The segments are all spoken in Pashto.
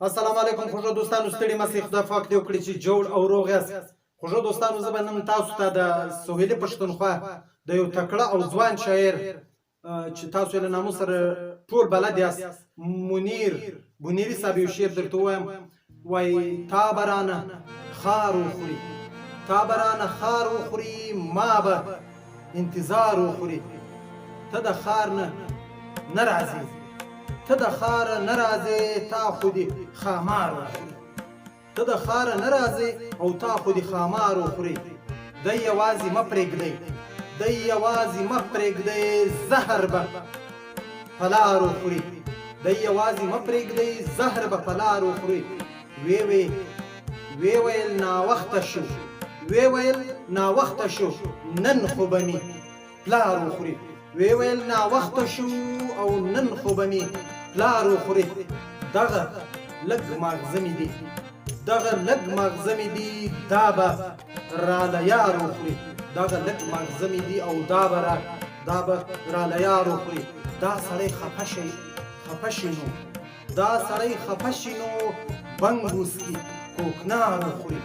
السلام علیکم خوږو دوستانو، ستړي مه خدای پاک دې وکړي چې جوړ او روغ یاست. خوږو دوستانو، زه به نن تاسو ته د سهیلي پښتونخوا د یو تکړه او ځوان شاعر چې تاسو یې له نامو سره ټول بلد یاست، منیر بونیري صاحب یو شعر درته ووایم. وایي تا به رانه خار وخوري، تا به رانه خار وخوري، ما به انتظار وخوري. ته د خار نه راځې، ته د خاره نه راځې، تا خو دې خامار وخوري. ته د خاره نه راځې او تا خو دې خامار وخوري. دی یوازې مه پرېږدئ، دی یوازې مه پرېږدئ، زهر به په لار وخوري. دی یوازې مه پرېږدئ، زهر به په لار وخوري. ویې ویل ناوخته شو، ویې ویل ناوخته شو، نن خو به مې پلار وخوري. ویې ویل ناوخته شو او نن خو به مې پلار وخوري. دغه لږ ماغزه مې دي، دغه لږ ماغزه مې دي، دا به راله یار وخوري. دغه لږ ماغزه مې دي او دا به راله یار وخوري. دا سړی خفه شي نو، دا سړی خفه شي نو بنګ وسکي کوکنار وخوري.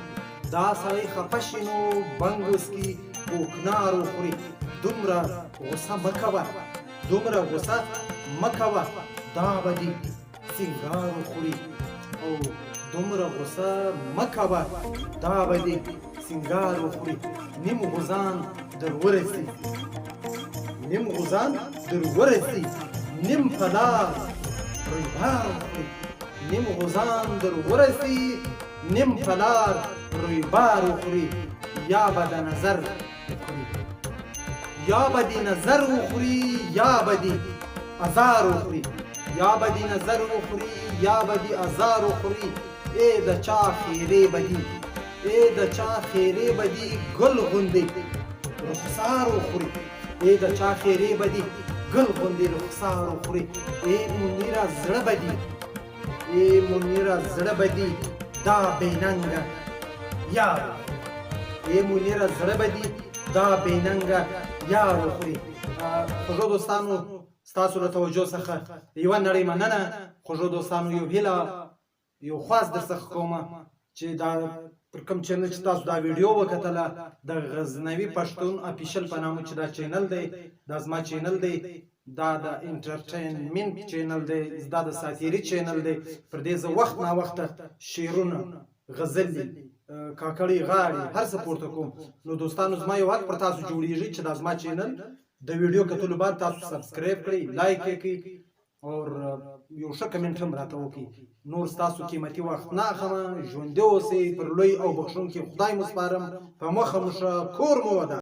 دا سړی خفه شي نو بنګ وسکي کوکنار وخوري. دومره غوسه مه کوه، دومره غوسه مه کوه، دا به دې سینګار وخوري. او دومره غوسه مه کوه، دا به دې سینګار وخوري. نیم غوزان در ورسي، نیم غوزان در ورسي، نیم په لار رویبار وخوري. نیم غوزان در ورسي، نیم په لار رویبار وخوري. یا به د نظر وخوري، یا به دې نظر وخوري، یا به دې ازار وخوري. یا به دې نظر وخوري، یا به دې ازار وخوري. ای د چا خیرې بدي، ای د چا خیرې بدي، ګل غوندې رخسار وخوري. ای د چا خیرې بدي، ګل غوندې رخسار وخوري. ای منیره زړه بدي، ای منیره زړه بدي، دا بېننګه یار. ای منیره زړه بدي، دا بېننګه یار وخوري. خوږو دوستانو، ستاسو له توجه څخه یوه نړۍ مننه. خوږو دوستانو، یو هیله یو خواست در څخه کومه چې دا پر کوم چینل چې تاسو دا ویډیو وکتله، د غزنوي پښتون افیشل په نامه چې دا چینل دی، دا زما چینل دی، دا د انټرټینمنټ چینل دی، دا د ساتیري چینل دی. پر دې زه وخت ناوخته شعرونه، غزلې، کاکړۍ غاړې هر څه پورته کوم. نو دوستانو، زما یو حق پر تاسو جوړیږي چې دا زما چینل د ویډیو کتلو بعد تاسو سبسکرایب کړئ، لایک یې کړئ او یو ښه کمنټ هم راته وکړئ. نور ستاسو قیمتي وخت نه اخلم. ژوندي اوسئ، پر لوی او بخښونکي خدای مو سپارم. په مخه مو ښه، کور مو ودان.